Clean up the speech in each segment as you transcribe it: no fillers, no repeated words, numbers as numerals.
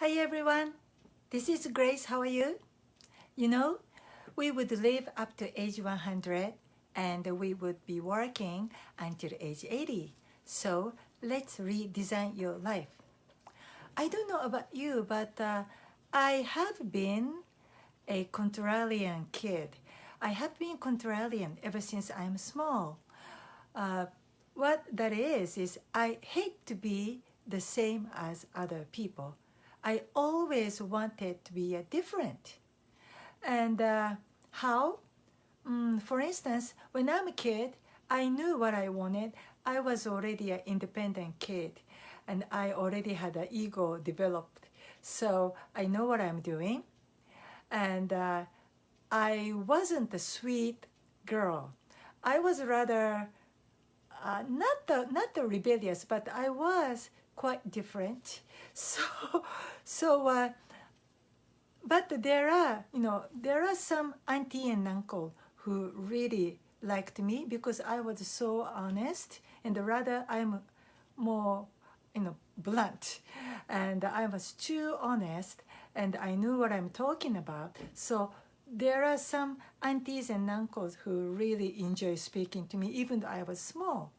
Hi everyone, this is Grace. How are you? You know, we would live up to age 100 and we would be working until age 80. So let's redesign your life. I don't know about you, but I have been a contrarian kid. I have been contrarian ever since I'm small. Uh, what that is I hate to be the same as other people. I always wanted to be different. And how? For instance, when I'm a kid, I knew what I wanted. I was already an independent kid, and I already had an ego developed. So I know what I'm doing. And I wasn't a sweet girl. I was rather not the rebellious, but I was quite different. So so but there are some auntie and uncle who really liked me because I was so honest, and rather I'm more blunt, and I was too honest, and I knew what I'm talking about. So there are some aunties and uncles who really enjoy speaking to me even though I was small.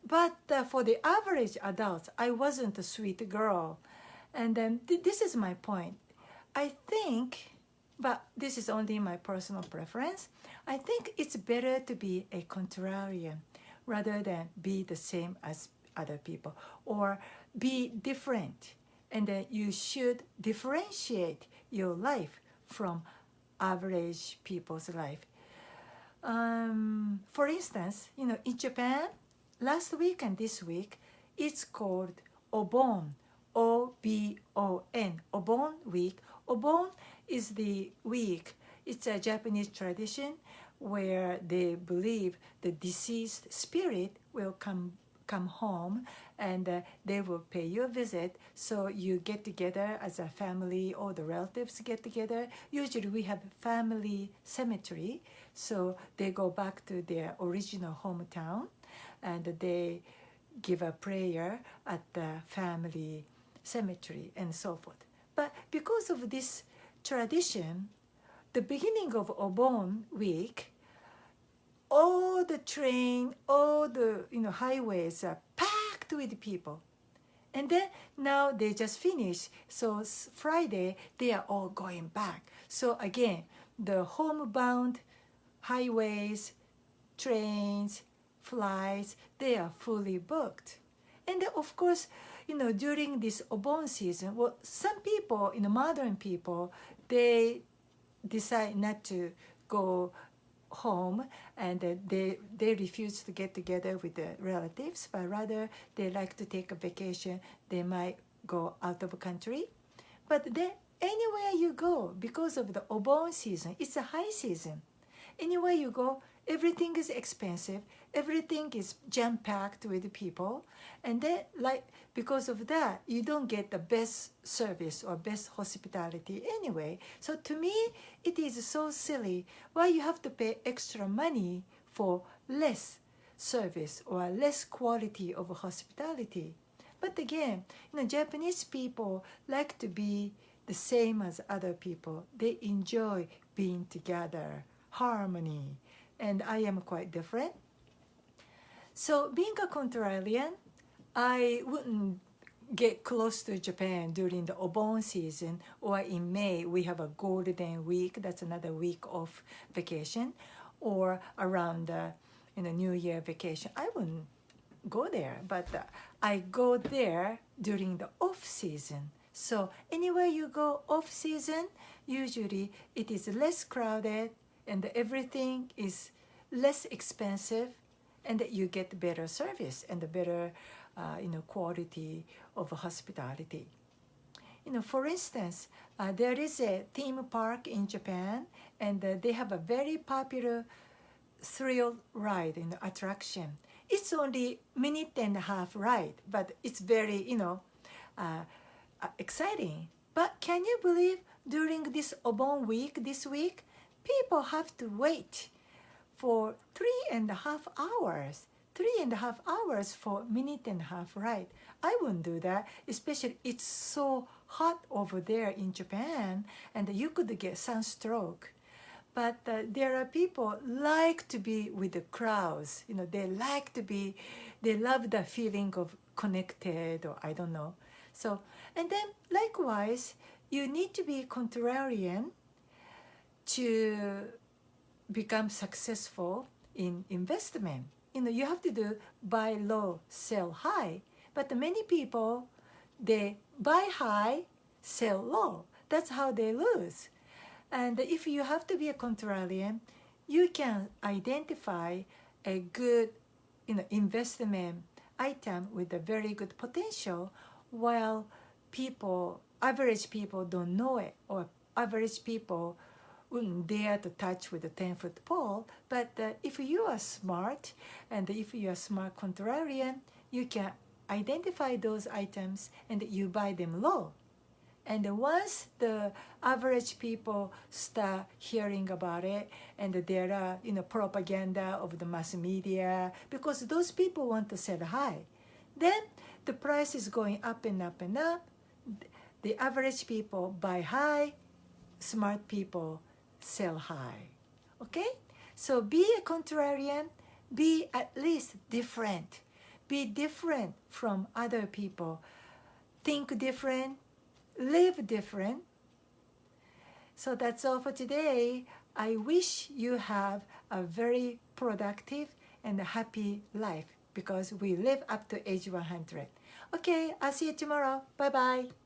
But for the average adults, I wasn't a sweet girl. And then this is my point. I think, but this is only my personal preference, I think it's better to be a contrarian rather than be the same as other people or be different. And then you should differentiate your life from average people's life. For instance, in Japan, last week and this week, it's called Obon, O-B-O-N, Obon week. Obon is the week. It's a Japanese tradition where they believe the deceased spirit will come home, and they will pay you a visit. So you get together as a family, or the relatives get together. Usually we have family cemetery, so they go back to their original hometown and they give a prayer at the family cemetery and so forth. But because of this tradition, the beginning of Obon week, all the train, all the highways are packed with people. And then now they just finished. So Friday, they are all going back. So again, the homebound highways, trains, flights, they are fully booked. And then of course, during this Obon season, well, some people, modern people, they decide not to go home, and they refuse to get together with the relatives, but rather they like to take a vacation. They might go out of the country. But then anywhere you go, because of the Obon season, it's a high season. Anywhere you go, everything is expensive, everything is jam-packed with people, and then because of that, you don't get the best service or best hospitality anyway. So to me, it is so silly why you have to pay extra money for less service or less quality of hospitality. But again, Japanese people like to be the same as other people. They enjoy being together, harmony, and I am quite different. So being a contrarian, I wouldn't get close to Japan during the Obon season, or in May we have a golden week, that's another week of vacation, or around the New Year vacation. I wouldn't go there, but I go there during the off season. So anywhere you go off season, usually it is less crowded and everything is less expensive, and you get better service and the better quality of hospitality. For instance, there is a theme park in Japan, and they have a very popular thrill ride attraction. It's only minute and a half ride, but it's very exciting. But can you believe during this Obon week, this week, people have to wait for 3.5 hours. 3.5 hours for minute and a half ride. I wouldn't do that, especially it's so hot over there in Japan, and you could get sunstroke. But there are people like to be with the crowds. They love the feeling of connected, or I don't know. So, and then likewise, you need to be contrarian to become successful in investment. You have to do buy low, sell high. But many people, they buy high, sell low. That's how they lose. And if you have to be a contrarian, you can identify a good, investment item with a very good potential, while average people don't know it, or average people wouldn't dare to touch with a 10-foot pole. But if you are smart, and if you are smart contrarian, you can identify those items and you buy them low. And once the average people start hearing about it, and there are propaganda of the mass media, because those people want to sell high, then the price is going up and up and up. The average people buy high, smart people sell high. Okay? So be a contrarian, be at least different. Be different from other people. Think different, live different. So that's all for today. I wish you have a very productive and happy life, because we live up to age 100. Okay, I'll see you tomorrow. Bye-bye.